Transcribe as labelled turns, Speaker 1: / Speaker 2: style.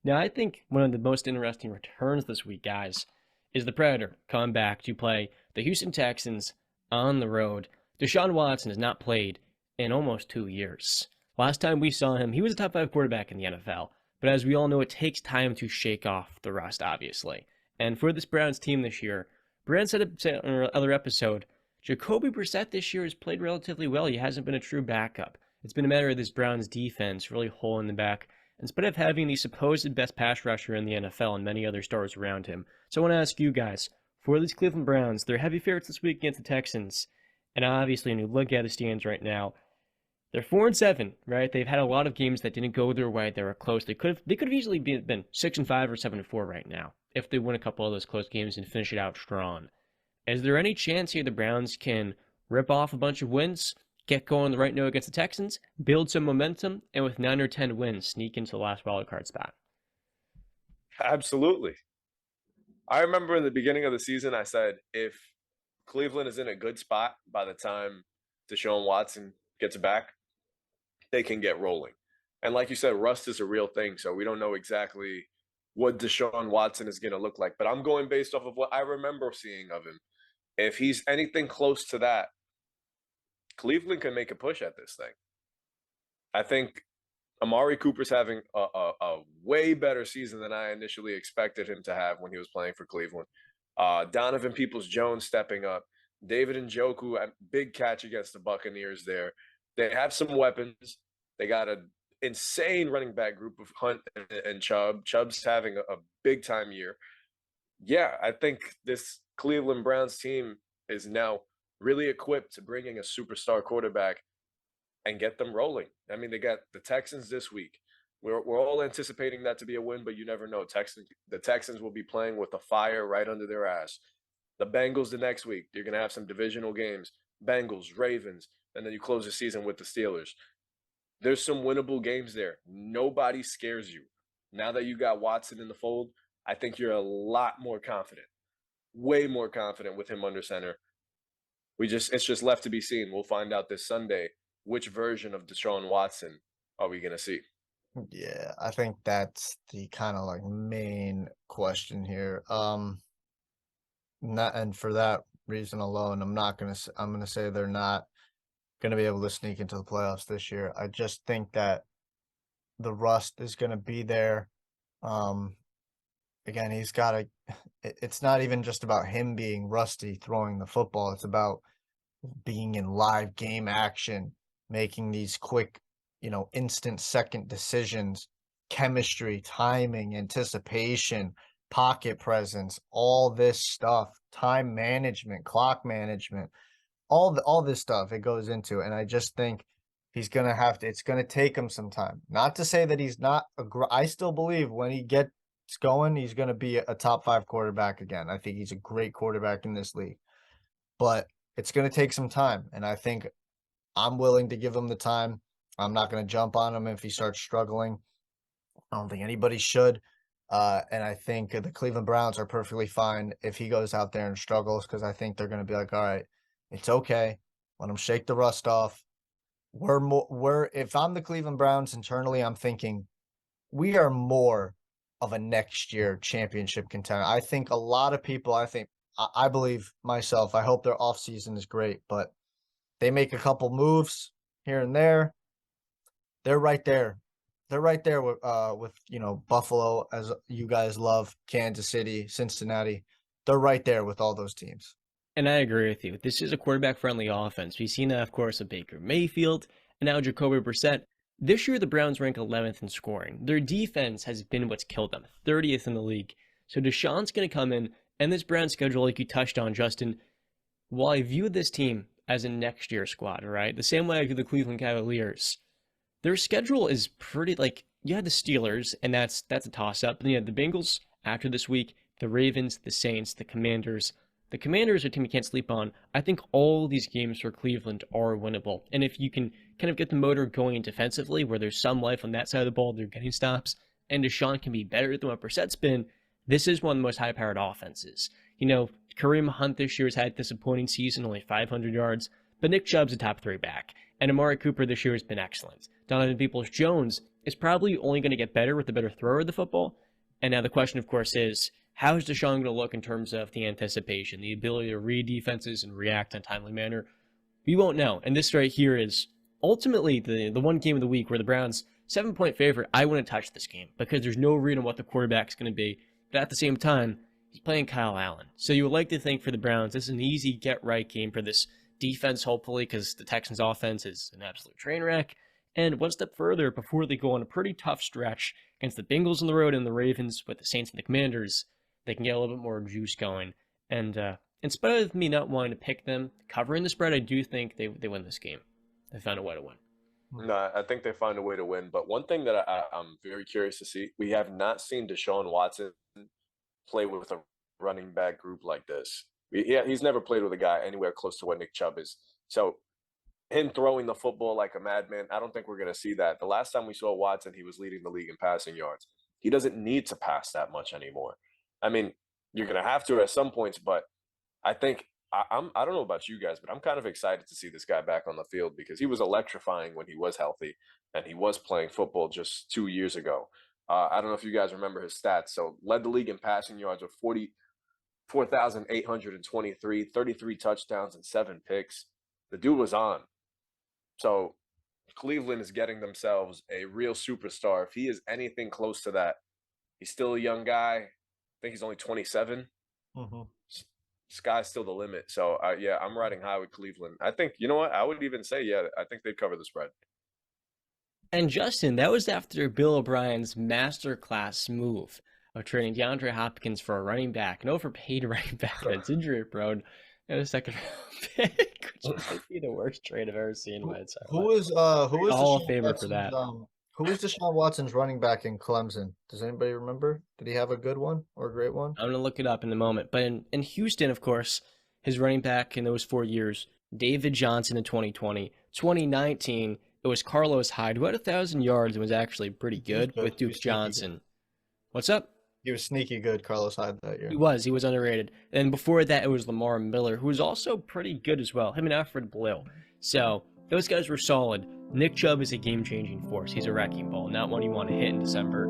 Speaker 1: Now, I think one of the most interesting returns this week, guys, is the Predator coming back to play the Houston Texans on the road. Deshaun Watson has not played in almost 2 years. Last time we saw him, he was a top five quarterback in the NFL. But as we all know, it takes time to shake off the rust, obviously. And for this Browns team this year, Brand said it on our other episode, Jacoby Brissett this year has played relatively well. He hasn't been a true backup. It's been a matter of this Browns defense really holding the back in spite of having the supposed best pass rusher in the NFL and many other stars around him. So I want to ask you guys, for these Cleveland Browns, they're heavy favorites this week against the Texans. And obviously, when you look at the stands right now, they're 4-7, right? They've had a lot of games that didn't go their way. They were close. They could have easily been 6-5 or 7-4 right now if they win a couple of those close games and finish it out strong. Is there any chance here the Browns can rip off a bunch of wins, get going the right note against the Texans, build some momentum, and with 9 or 10 wins, sneak into the last wildcard spot?
Speaker 2: Absolutely. I remember in the beginning of the season, I said if Cleveland is in a good spot by the time Deshaun Watson gets back, they can get rolling. And like you said, rust is a real thing, so we don't know exactly what Deshaun Watson is going to look like. But I'm going based off of what I remember seeing of him. If he's anything close to that, Cleveland can make a push at this thing. I think Amari Cooper's having a way better season than I initially expected him to have when he was playing for Cleveland. Donovan Peoples-Jones stepping up. David Njoku, a big catch against the Buccaneers there. They have some weapons. They got an insane running back group of Hunt and Chubb. Chubb's having a big time year. Yeah, I think this Cleveland Browns team is now really equipped to bring in a superstar quarterback and get them rolling. I mean, they got the Texans this week. We're all anticipating that to be a win, but you never know. The Texans will be playing with the fire right under their ass. The Bengals the next week. You're gonna have some divisional games. Bengals, Ravens, and then you close the season with the Steelers. There's some winnable games there. Nobody scares you. Now that you got Watson in the fold, I think you're a lot more confident. Way more confident with him under center. It's just left to be seen. We'll find out this Sunday which version of Deshaun Watson are we going to see.
Speaker 3: Yeah, I think that's the kind of like main question here. Not and for that reason alone, I'm gonna say they're not gonna be able to sneak into the playoffs this year. I just think that the rust is gonna be there. Um, Again, he's got to. It's not even just about him being rusty throwing the football. It's about being in live game action, making these quick, instant second decisions, chemistry, timing, anticipation, pocket presence, all this stuff, time management, clock management, all this stuff it goes into. And I just think he's gonna have to. It's gonna take him some time. Not to say that he's not. I still believe when he gets going, he's gonna be a top five quarterback again. I think he's a great quarterback in this league, but it's going to take some time. And I think I'm willing to give him the time. I'm not going to jump on him if he starts struggling. I don't think anybody should. And I think the Cleveland Browns are perfectly fine if he goes out there and struggles, because I think they're going to be like, all right, it's okay. Let him shake the rust off. If I'm the Cleveland Browns internally, I'm thinking we are more of a next year championship contender. I think a lot of people, I believe myself, I hope their offseason is great, but they make a couple moves here and there. They're right there. They're right there with Buffalo, as you guys love, Kansas City, Cincinnati. They're right there with all those teams.
Speaker 1: And I agree with you. This is a quarterback-friendly offense. We've seen that, of course, with Baker Mayfield and now Jacoby Brissett. This year, the Browns rank 11th in scoring. Their defense has been what's killed them, 30th in the league. So Deshaun's going to come in. And this Browns schedule, like you touched on, Justin, while I view this team as a next year squad, right? The same way I view the Cleveland Cavaliers, their schedule is pretty, like, you had the Steelers, and that's a toss-up. Then you had the Bengals after this week, the Ravens, the Saints, the Commanders. The Commanders are a team you can't sleep on. I think all these games for Cleveland are winnable. And if you can kind of get the motor going defensively, where there's some life on that side of the ball, they're getting stops, and Deshaun can be better than what Brissett's been, this is one of the most high-powered offenses. Kareem Hunt this year has had a disappointing season, only 500 yards, but Nick Chubb's a top 3 back. And Amari Cooper this year has been excellent. Donovan Peoples-Jones is probably only going to get better with the better thrower of the football. And now the question, of course, is how is Deshaun going to look in terms of the anticipation, the ability to read defenses and react in a timely manner? We won't know. And this right here is ultimately the one game of the week where the Browns, 7-point favorite, I wouldn't touch this game because there's no read on what the quarterback's going to be. But at the same time, he's playing Kyle Allen. So you would like to think for the Browns, this is an easy get-right game for this defense, hopefully, because the Texans' offense is an absolute train wreck. And one step further, before they go on a pretty tough stretch against the Bengals on the road and the Ravens with the Saints and the Commanders, they can get a little bit more juice going. And in spite of me not wanting to pick them covering the spread, I do think they win this game. They found a way to win.
Speaker 2: No, I think they find a way to win. But one thing that I'm very curious to see, we have not seen Deshaun Watson play with a running back group like this. He's never played with a guy anywhere close to what Nick Chubb is. So him throwing the football like a madman, I don't think we're going to see that. The last time we saw Watson, he was leading the league in passing yards. He doesn't need to pass that much anymore. I mean, you're going to have to at some points, but I think I don't know about you guys, but I'm kind of excited to see this guy back on the field because he was electrifying when he was healthy and he was playing football just 2 years ago. I don't know if you guys remember his stats. So led the league in passing yards with 44,823, 33 touchdowns and 7 picks. The dude was on. So Cleveland is getting themselves a real superstar. If he is anything close to that, he's still a young guy. I think he's only 27.
Speaker 3: Mm-hmm.
Speaker 2: Sky's still the limit. So, yeah, I'm riding high with Cleveland. I think, you know what? I would even say, yeah, I think they'd cover the spread.
Speaker 1: And Justin, that was after Bill O'Brien's masterclass move of trading DeAndre Hopkins for a running back, an overpaid running back that's injury prone, and a second round pick, which might be the worst trade I've ever seen in my entire life.
Speaker 3: Who was
Speaker 1: Hall of
Speaker 3: Deshaun
Speaker 1: Famer for
Speaker 3: Watson's,
Speaker 1: that.
Speaker 3: who was Deshaun Watson's running back in Clemson? Does anybody remember? Did he have a good one or a great one?
Speaker 1: I'm going to look it up in a moment. But in Houston, of course, his running back in those 4 years, David Johnson in 2020. 2019, it was Carlos Hyde, who had 1,000 yards and was actually pretty good with Duke Johnson. What's up?
Speaker 3: He was sneaky good, Carlos Hyde, that year.
Speaker 1: He was underrated. And before that, it was Lamar Miller, who was also pretty good as well. Him and Alfred Blue. So those guys were solid. Nick Chubb is a game-changing force. He's a wrecking ball, not one you want to hit in December.